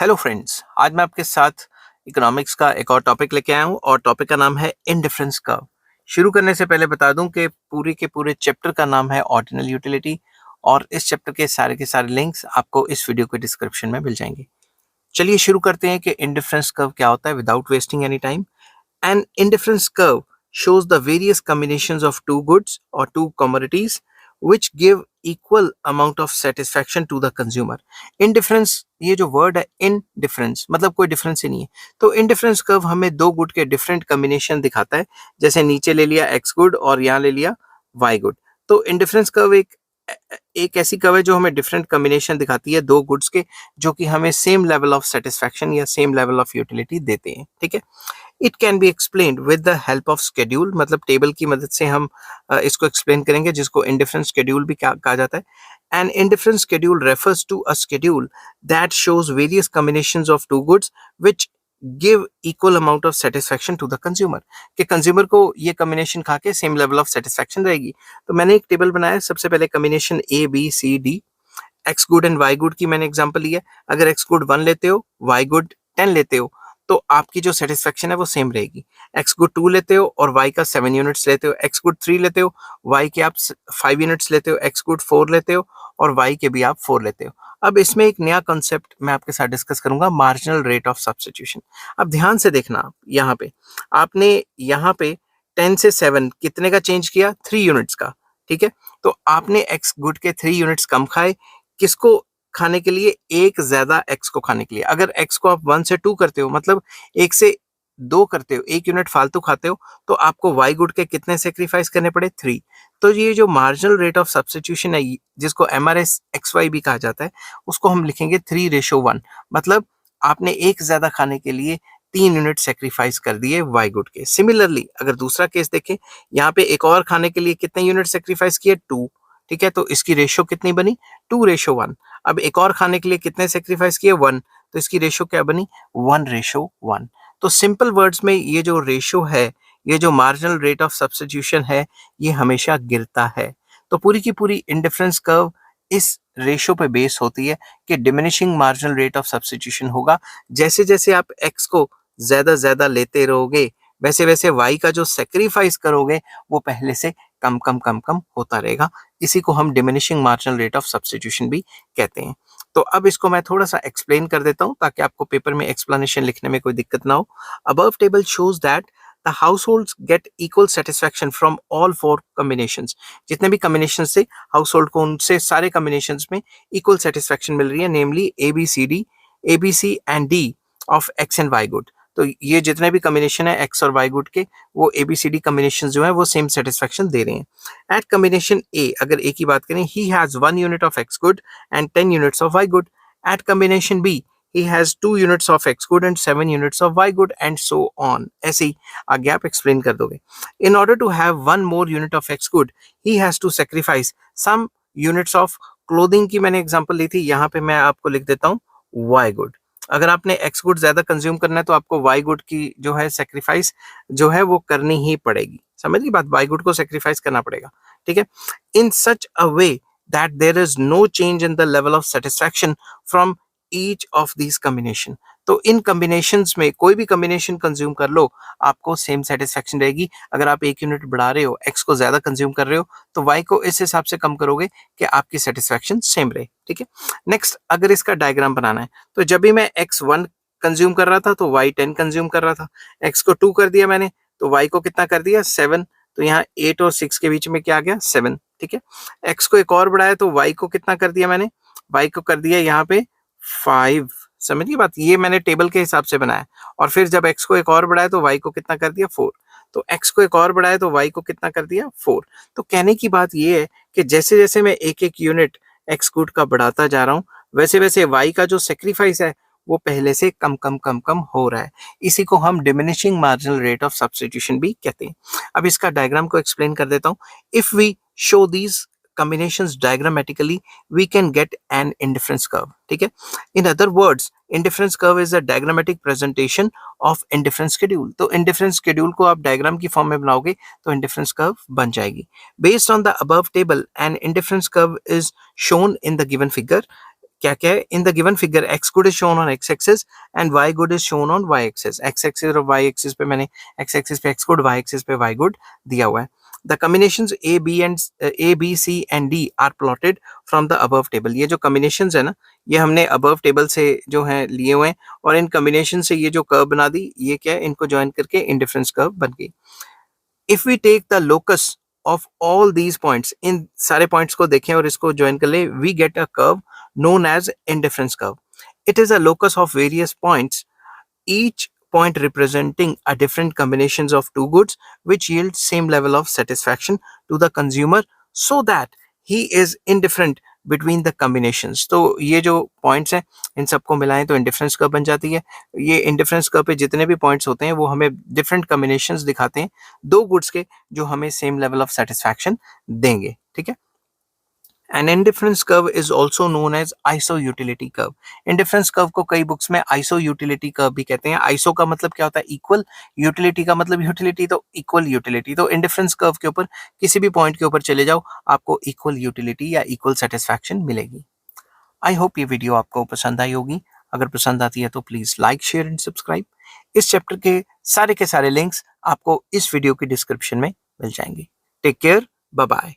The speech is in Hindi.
हेलो फ्रेंड्स, आज मैं आपके साथ इकोनॉमिक्स का एक और टॉपिक लेके आया हूँ और टॉपिक का नाम है इंडिफरेंस कर्व। शुरू करने से पहले बता दूं कि पूरी के पूरे चैप्टर का नाम है ऑर्डिनल यूटिलिटी और इस चैप्टर के सारे लिंक्स आपको इस वीडियो के डिस्क्रिप्शन में मिल जाएंगे। चलिए शुरू करते हैं कि इंडिफरेंस कर्व क्या होता है without wasting any time. An indifference curve shows the various combinations of two goods or two commodities which give equal amount of satisfaction to the consumer. Indifference ये जो वर्ड है indifference मतलब कोई डिफरेंस ही नहीं है। तो indifference कर्व हमें दो गुड के डिफरेंट कॉम्बिनेशन दिखाता है, जैसे नीचे ले लिया x गुड और यहाँ ले लिया y गुड। तो इंडिफरेंस कर्व एक ऐसी कर्व है जो हमें डिफरेंट कॉम्बिनेशन दिखाती है दो गुड्स के, जो कि हमें सेम लेवल ऑफ सेटिस्फैक्शन या सेम लेवल ऑफ यूटिलिटी देते हैं। ठीक है, it can be explained with the help of schedule, मतलब टेबल की मदद से हम इसको एक्सप्लेन करेंगे, जिसको इंडिफरेंस शेड्यूल भी कहा जाता है। An indifference schedule refers to a schedule that shows various combinations of two goods which give equal amount of satisfaction to the consumer, कि कंज्यूमर को ये कॉम्बिनेशन खा के सेम लेवल ऑफ सेटिस्फैक्शन रहेगी। तो मैंने एक टेबल बनाया, सबसे पहले combination A B C D, X good and Y good की मैंने एग्जांपल लिया। अगर एक्स गुड 1 लेते हो, वाई गुड 10 लेते हो, तो आपकी जो सेटिस्फेक्शन है वो सेम रहेगी। एक्स गुड 2 लेते हो और वाई का 7 यूनिट्स लेते हो, एक्स गुड 3 लेते हो, वाई के आप 5 यूनिट्स लेते हो, एक्स गुड 4 लेते हो और वाई के भी आप 4 लेते हो। अब इसमें एक नया कॉन्सेप्ट मैं आपके साथ डिस्कस करूंगा, मार्जिनल रेट ऑफ सब्स्टिट्यूशन। अब ध्यान से देखना, आप यहाँ पे 10 से 7 कितने का चेंज किया? 3 यूनिट्स का। ठीक है, तो आपने एक्स गुड के 3 यूनिट्स कम खाए, किसको खाने के लिए? एक ज्यादा एक्स को खाने के लिए। अगर एक्स को आप 1 से 2 करते हो, मतलब 1 से 2 करते हो, 1 यूनिट फालतू खाते हो, तो आपको वाई गुड के कितने सेक्रीफाइस करने पड़े? 3। तो ये जो मार्जिनल रेट ऑफ सब्स्टिट्यूशन है, जिसको एमआरएस एक्स वाई भी कहा जाता है, उसको हम लिखेंगे 3:1। मतलब आपने एक ज्यादा खाने के लिए 3 यूनिट सेक्रीफाइस कर दिए वाई गुड के। सिमिलरली अगर दूसरा केस देखें, यहाँ पे एक और खाने के लिए कितने यूनिट सेक्रीफाइस किए? 2। ठीक है, तो इसकी रेशियो कितनी बनी? 2:1। अब एक और खाने के लिए कितने सेक्रीफाइस किए? 1, तो इसकी रेशियो क्या बनी? 1:1। तो सिंपल वर्ड्स में ये जो रेशियो है, ये जो मार्जिनल रेट ऑफ सब्स्टिट्यूशन है, ये हमेशा गिरता है। तो पूरी की पूरी इंडिफरेंस कर्व इस रेशियो पे बेस होती है कि diminishing marginal rate of substitution होगा। जैसे जैसे आप एक्स को ज्यादा ज्यादा लेते रहोगे, वैसे वैसे वाई का जो सेक्रीफाइस करोगे वो पहले से कम होता रहेगा। इसी को हम diminishing marginal rate of substitution भी कहते हैं। तो अब इसको मैं थोड़ा सा एक्सप्लेन कर देता हूं, ताकि आपको पेपर में एक्सप्लेनेशन लिखने में कोई दिक्कत ना हो। Above table shows that the households get equal satisfaction from all 4 combinations. जितने भी कॉम्बिनेशन से हाउसहोल्ड को, उनसे सारे कॉम्बिनेशंस में इक्वल सेटिस्फैक्शन मिल रही है, namely A B C and D of X and Y good. तो ये जितने भी कॉम्बिनेशन है एक्स और वाई गुड के, वो एबीसीडी कॉम्बिनेशन जो है वो सेम सेटिस्फैक्शन दे रहे हैं। एट कॉम्बिनेशन ए, अगर ए की बात करें, he has 1 unit of X good and 10 units of Y good. At combination B, he has 2 units of x good and 7 units of y good and so on। ऐसे ही आगे आप एक्सप्लेन कर दोगे। In order to have 1 more unit of x good, he has to sacrifice some units of clothing की मैंने एग्जांपल ली थी, यहाँ पे मैं आपको लिख देता हूँ y good। अगर आपने x गुड ज्यादा कंज्यूम करना है, तो आपको y गुड की जो है सेक्रीफाइस जो है वो करनी ही पड़ेगी। समझ गई बात? y गुड को सेक्रीफाइस करना पड़ेगा। ठीक है, इन सच अ वे that there is no change in the level of satisfaction from each of these combination। तो इन कॉम्बिनेशंस में कोई भी कॉम्बिनेशन कंज्यूम कर लो, आपको सेम सेटिस्फैक्शन रहेगी। अगर आप 1 यूनिट बढ़ा रहे हो, एक्स को ज्यादा कंज्यूम कर रहे हो, तो वाई को इस हिसाब से कम करोगे कि आपकी सेटिस्फैक्शन सेम रहे। ठीक है, नेक्स्ट अगर इसका डायग्राम बनाना है, तो जब भी मैं एक्स 1 कंज्यूम कर रहा था, तो वाई 10 कंज्यूम कर रहा था। एक्स को 2 कर दिया मैंने, तो वाई को कितना कर दिया? 7। तो यहाँ 8 और 6 के बीच में क्या आ गया? 7। ठीक है, एक्स को एक और बढ़ाया, तो वाई को कितना कर दिया मैंने? वाई को कर दिया यहाँ पे 5। समझिए बात, ये मैंने टेबल के हिसाब से बनाया। और फिर जब एक्स को एक और बढ़ाया, तो वाई को कितना कर दिया? 4। तो एक्स को एक और बढ़ाया, तो वाई को कितना कर दिया? 4। तो कहने की बात ये है कि जैसे जैसे मैं एक एक यूनिट एक्स गुड का बढ़ाता जा रहा हूँ, वैसे वैसे वाई का जो सेक्रीफाइस है वो पहले से कम हो रहा है। इसी को हम diminishing marginal rate of substitution भी कहते हैं। अब इसका डायग्राम को एक्सप्लेन कर देता हूँ। If we show these combinations diagrammatically, we can get an indifference curve। ठीक है, in other words, indifference curve is a diagrammatic presentation of indifference schedule। तो indifference schedule को आप डायग्राम की फॉर्म में बनाओगे तो indifference curve बन जाएगी। Based on the above table, an indifference curve is shown in the given figure। क्या क्या है in the given figure X good is shown on X axis and Y good is shown on Y axis. X axis और वाई एक्सिस पे मैंने एक्स एक्सिस पे एक्स गुड, वाई एक्सिस पे वाई गुड दिया हुआ है। The combinations A B C and D are plotted from the above table. ये जो कॉम्बिनेशंस है ना, ये हमने अबव टेबल से जो है लिए हुए हैं और इन कॉम्बिनेशन से ये जो कर्व बना दी, ये क्या है, इनको ज्वाइन करके इंडिफरेंस कर्व बन गई। If we take the locus of all these points, इन सारे पॉइंट्स को देखें और इसको ज्वाइन कर ले, we get a curve known as indifference curve. It is a locus of various points, each point representing a different combinations of two goods which yield same level of satisfaction to the consumer so that he is indifferent between the combinations. तो ये जो points हैं इन सबको मिलाएं तो indifference curve बन जाती है। ये indifference curve पे जितने भी points होते हैं वो हमें different combinations दिखाते हैं दो goods के, जो हमें same level of satisfaction देंगे। ठीक है। An indifference curve is also known as isoutility curve. Indifference curve को कई बुक्स में isoutility curve भी कहते हैं। iso का मतलब क्या होता है? इक्वल। यूटिलिटी का मतलब यूटिलिटी, तो इक्वल यूटिलिटी। तो इंडिफरेंस कर्व के ऊपर किसी भी पॉइंट के ऊपर चले जाओ, आपको इक्वल यूटिलिटी या इक्वल सेटिस्फैक्शन मिलेगी। आई होप ये वीडियो आपको पसंद आई होगी। अगर पसंद आती है तो please like, share and subscribe. इस चैप्टर के सारे लिंक्स आपको इस वीडियो की डिस्क्रिप्शन में मिल जाएंगे। Take care, bye bye.